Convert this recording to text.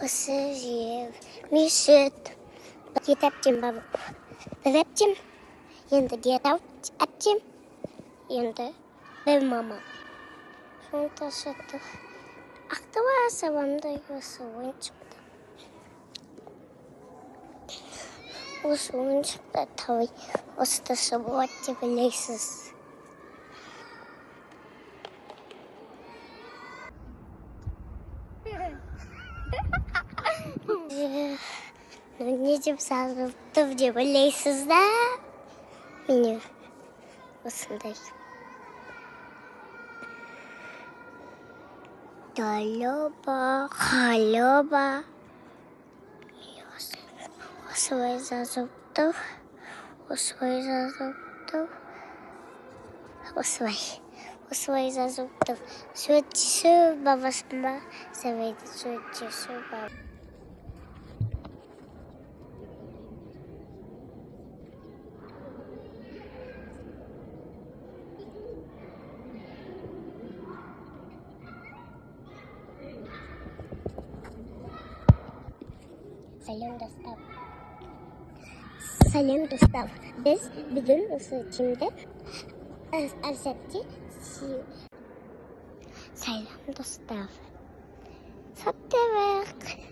Осы жер мешіт. Ет әпкем бар. Бір әпкем, енді дед әпкем, енді бір мама. Сонда шаттық. Ақтыва сабамда осы ойыншықты. Осы ойыншықты тауы осы тасы болады деп білесіз. Не деп сағылды деп ойлайсыз да? Міне осындай. Далеба, халеба. Осылай жазылды. Осылай жазылды. Осылай жазылды. Сөйтші бабасыма сәвейді сөйтші бабасыма. Сәлем достар. Біз бүгін осы тимді әр-сәтте сәлем достар. Сәттілік.